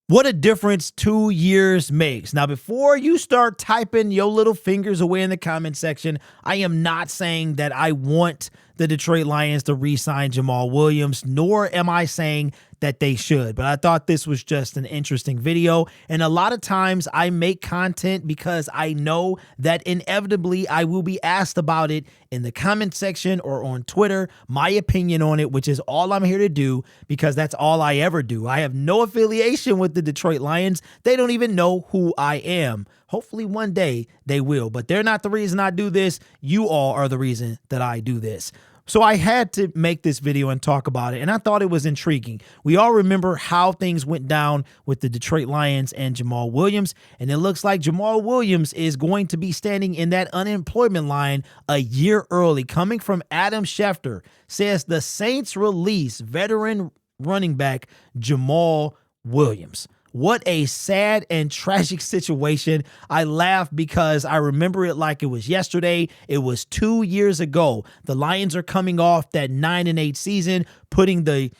What a difference 2 years makes. Now, before you start typing your little fingers away in the comment section, I am not saying that I want the Detroit Lions to re-sign Jamaal Williams, nor am I saying that they should. But I thought this was just an interesting video. And a lot of times I make content because I know that inevitably I will be asked about it in the comment section or on Twitter, my opinion on it, which is all I'm here to do because that's all I ever do. I have no affiliation with the Detroit Lions. They don't even know who I am. Hopefully one day they will, but they're not the reason I do this. You all are the reason that I do this. So I had to make this video and talk about it, and I thought it was intriguing. We all remember how things went down with the Detroit Lions and Jamaal Williams, and it looks like Jamaal Williams is going to be standing in that unemployment line a year early. Coming from Adam Schefter, says the Saints release veteran running back Jamaal Williams. What a sad and tragic situation. I laugh because I remember it like it was yesterday. It was 2 years ago. The Lions are coming off that 9-8 season, putting the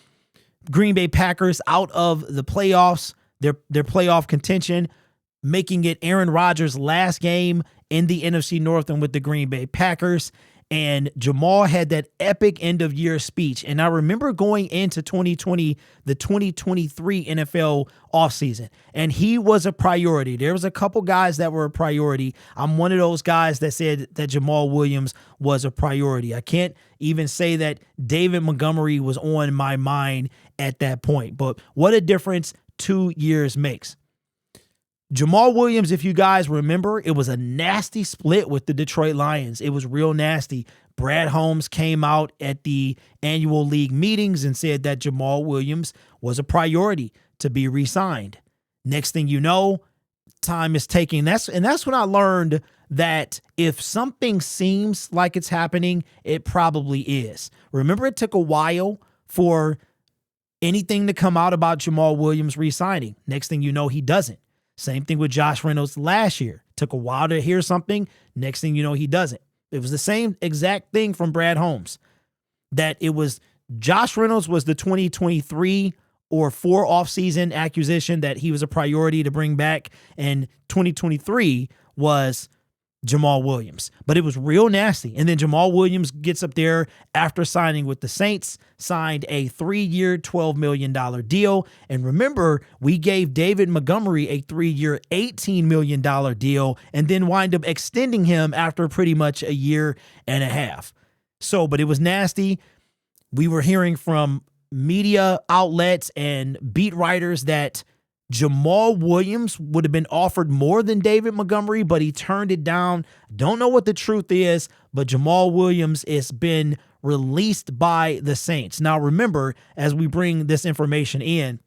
Green Bay Packers out of the playoffs, their playoff contention, making it Aaron Rodgers' last game in the NFC North and with the Green Bay Packers. And Jamaal had that epic end of year speech. And I remember going into 2020, the 2023 NFL offseason, and he was a priority. There was a couple guys that were a priority. I'm one of those guys that said that Jamaal Williams was a priority. I can't even say that David Montgomery was on my mind at that point. But what a difference 2 years makes. Jamaal Williams, if you guys remember, it was a nasty split with the Detroit Lions. It was real nasty. Brad Holmes came out at the annual league meetings and said that Jamaal Williams was a priority to be re-signed. Next thing you know, time is taking. That's when I learned that if something seems like it's happening, it probably is. Remember, it took a while for anything to come out about Jamaal Williams re-signing. Next thing you know, he doesn't. Same thing with Josh Reynolds last year. Took a while to hear something. Next thing you know, he doesn't. It was the same exact thing from Brad Holmes. That it was Josh Reynolds was the 2023 or 4 offseason acquisition that he was a priority to bring back. And 2023 was Jamaal Williams. But it was real nasty. And then Jamaal Williams gets up there after signing with the Saints, signed a 3-year, $12 million deal. And remember, we gave David Montgomery a 3-year, $18 million deal and then wind up extending him after pretty much a year and a half. So, but it was nasty. We were hearing from media outlets and beat writers that Jamaal Williams would have been offered more than David Montgomery, but he turned it down. Don't know what the truth is, but Jamaal Williams has been released by the Saints. Now, remember, as we bring this information in,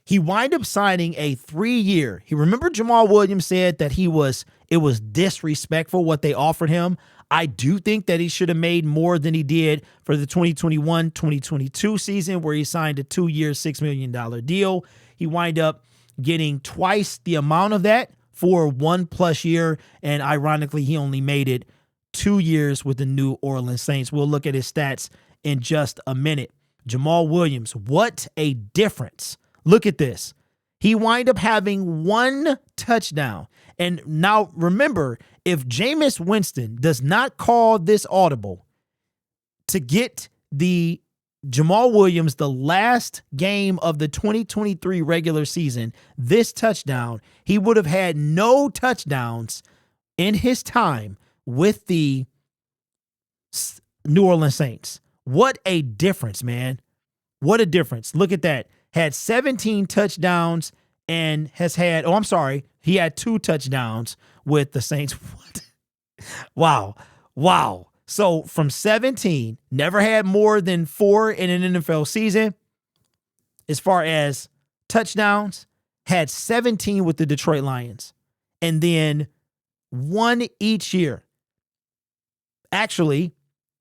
he wind up signing a 3-year. Remember Jamaal Williams said that it was disrespectful what they offered him. I do think that he should have made more than he did for the 2021-2022 season, where he signed a 2-year, $6 million deal. He wind up getting twice the amount of that for 1+ year. And ironically, he only made it 2 years with the New Orleans Saints. We'll look at his stats in just a minute. Jamaal Williams, what a difference. Look at this. He wind up having 1 touchdown. And now remember, if Jameis Winston does not call this audible to get the Jamaal Williams, the last game of the 2023 regular season, this touchdown, he would have had no touchdowns in his time with the New Orleans Saints. What a difference, man. What a difference. Look at that. Had 17 touchdowns and has had, he had 2 touchdowns with the Saints. What? Wow. So from 17, never had more than 4 in an NFL season. As far as touchdowns, had 17 with the Detroit Lions. And then 1 each year. Actually,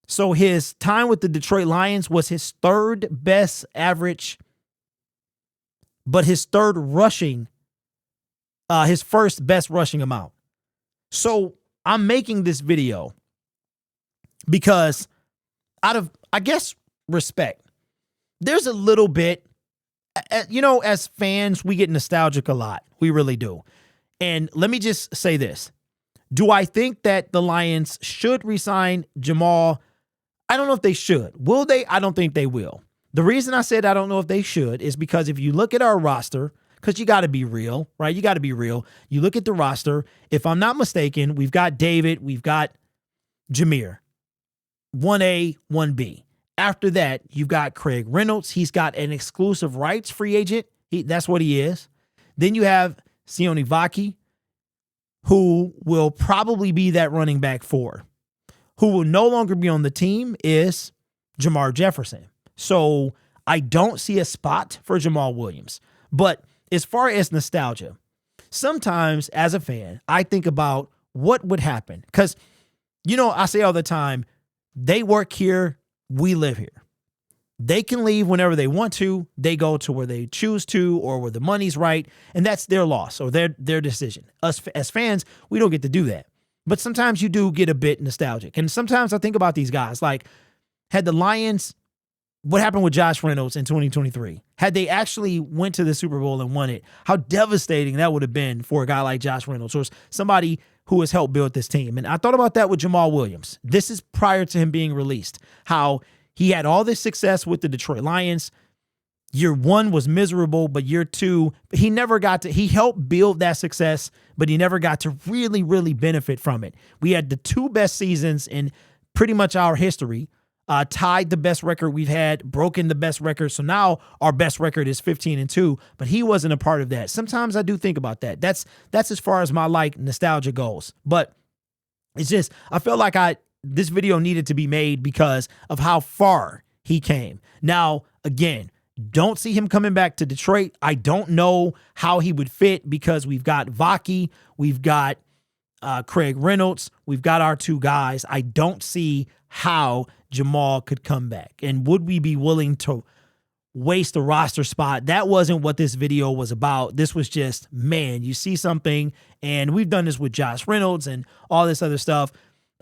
so his time with the Detroit Lions was his 3rd best average, but his 3rd rushing, his 1st best rushing amount. So I'm making this video because out of, I guess, respect, there's a little bit You know, as fans, we get nostalgic a lot. We really do. And let me just say this. Do I think that the Lions should re-sign Jamaal? I don't know if they should. Will they? I don't think they will. The reason I said I don't know if they should is because if you look at our roster, because you got to be real, right? You got to be real. You look at the roster. If I'm not mistaken, we've got David, we've got Jameer, 1A, 1B. After that, you've got Craig Reynolds. He's got an exclusive rights free agent. That's what he is. Then you have Sione Vaki, who will probably be that running back 4. Who will no longer be on the team is Jamar Jefferson. So I don't see a spot for Jamaal Williams. But as far as nostalgia, sometimes as a fan, I think about what would happen. Because, you know, I say all the time, they work here, we live here. They can leave whenever they want to. They go to where they choose to or where the money's right. And that's their loss or their decision. Us as fans, we don't get to do that. But sometimes you do get a bit nostalgic. And sometimes I think about these guys. Like, had the Lions, what happened with Josh Reynolds in 2023? Had they actually went to the Super Bowl and won it, how devastating that would have been for a guy like Josh Reynolds or somebody who has helped build this team. And I thought about that with Jamaal Williams. This is prior to him being released. How he had all this success with the Detroit Lions. Year 1 was miserable, but year 2, he helped build that success, but he never got to really, really benefit from it. We had the 2 best seasons in pretty much our history, tied the best record we've had, broken the best record. So now our best record is 15-2, but he wasn't a part of that. Sometimes I do think about that. That's as far as my nostalgia goes. But it's just, I felt like this video needed to be made because of how far he came. Now, again, don't see him coming back to Detroit. I don't know how he would fit because we've got Vaki, we've got Craig Reynolds, we've got our 2 guys. I don't see how Jamaal could come back. And would we be willing to waste a roster spot? That wasn't what this video was about. This was just, man, you see something, and we've done this with Josh Reynolds and all this other stuff.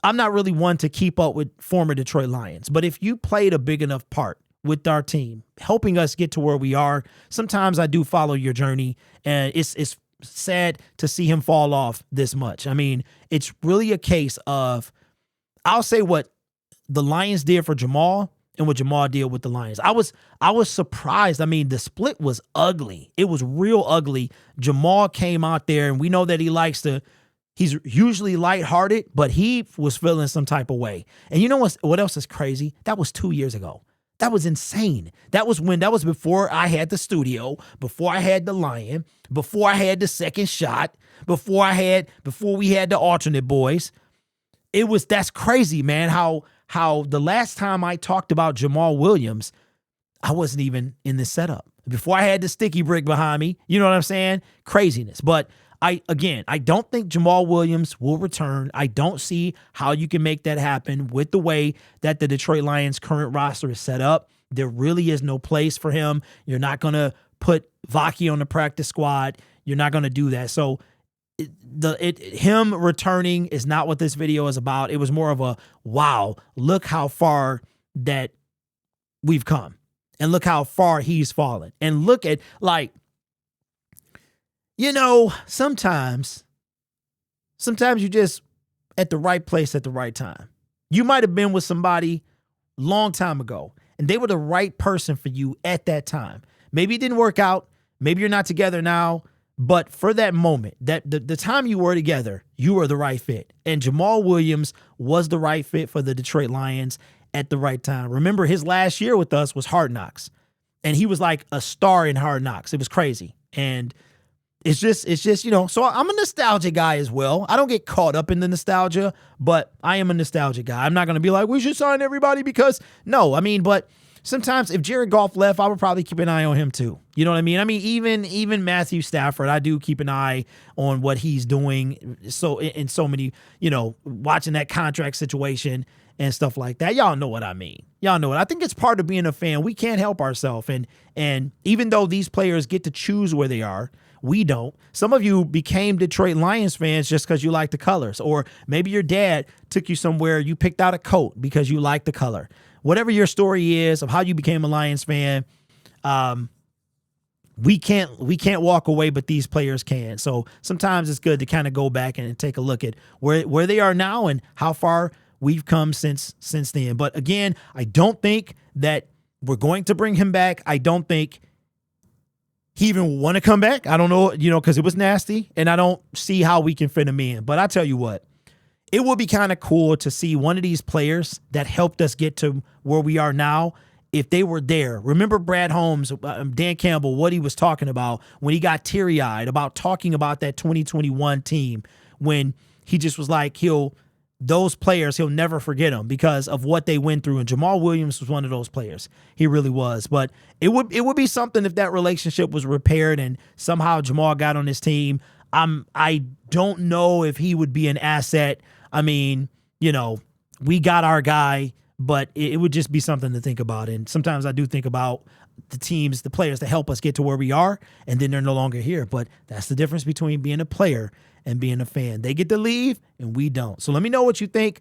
I'm not really one to keep up with former Detroit Lions, but if you played a big enough part with our team, helping us get to where we are, sometimes I do follow your journey, and it's sad to see him fall off this much. I mean, it's really a case of, I'll say what the Lions did for Jamaal and what Jamaal did with the Lions. I was surprised. I mean, the split was ugly. It was real ugly. Jamaal came out there, and we know that he's usually lighthearted, but he was feeling some type of way. And you know what else is crazy? That was 2 years ago. That was insane. That was before I had the studio, before I had the Lion, before I had the second shot, before we had the alternate boys. That's crazy, man. How the last time I talked about Jamaal Williams, I wasn't even in this setup. Before I had the sticky brick behind me, you know what I'm saying? Craziness. But I don't think Jamaal Williams will return. I don't see how you can make that happen with the way that the Detroit Lions current roster is set up. There really is no place for him. You're not going to put Vaki on the practice squad. You're not going to do that. So him returning is not what this video is about. It was more of a, wow, look how far that we've come. And look how far he's fallen. And look at, you know, sometimes you just at the right place at the right time. You might have been with somebody long time ago, and they were the right person for you at that time. Maybe it didn't work out. Maybe you're not together now. But for that moment, that the time you were together, you were the right fit. And Jamaal Williams was the right fit for the Detroit Lions at the right time. Remember, his last year with us was Hard Knocks. And he was like a star in Hard Knocks. It was crazy. And it's just, you know, so I'm a nostalgia guy as well. I don't get caught up in the nostalgia, but I am a nostalgia guy. I'm not going to be like, we should sign everybody because, no, I mean, but sometimes if Jared Goff left, I would probably keep an eye on him too. You know what I mean? I mean, even Matthew Stafford, I do keep an eye on what he's doing. So in so many, you know, watching that contract situation and stuff like that. Y'all know what I mean. Y'all know it. I think it's part of being a fan. We can't help ourselves. And even though these players get to choose where they are, we don't. Some of you became Detroit Lions fans just because you like the colors. Or maybe your dad took you somewhere, you picked out a coat because you like the color. Whatever your story is of how you became a Lions fan, we can't walk away, but these players can. So sometimes it's good to kind of go back and take a look at where they are now and how far we've come since then. But again, I don't think that we're going to bring him back. I don't think he even want to come back. I don't know, because it was nasty, and I don't see how we can fit him in. But I tell you what, it would be kind of cool to see one of these players that helped us get to where we are now, if they were there. Remember Brad Holmes, Dan Campbell, what he was talking about when he got teary-eyed about talking about that 2021 team, when he just was like, those players, he'll never forget them because of what they went through. And Jamaal Williams was one of those players. He really was. But it would be something if that relationship was repaired and somehow Jamaal got on his team. I don't know if he would be an asset. I mean, we got our guy, but it would just be something to think about. And sometimes I do think about the players that help us get to where we are, and then they're no longer here. But that's the difference between being a player and being a fan. They get to leave and we don't. So let me know what you think.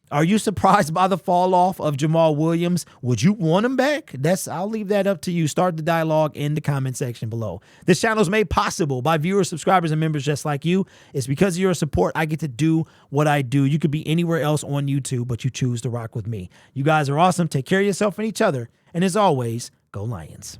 Are you surprised by the fall off of Jamaal Williams? Would you want him back? I'll leave that up to you. Start the dialogue in the comment section below. This channel is made possible by viewers, subscribers, and members just like you. It's because of your support I get to do what I do. You could be anywhere else on YouTube, but you choose to rock with me. You guys are awesome. Take care of yourself and each other. And as always, go Lions.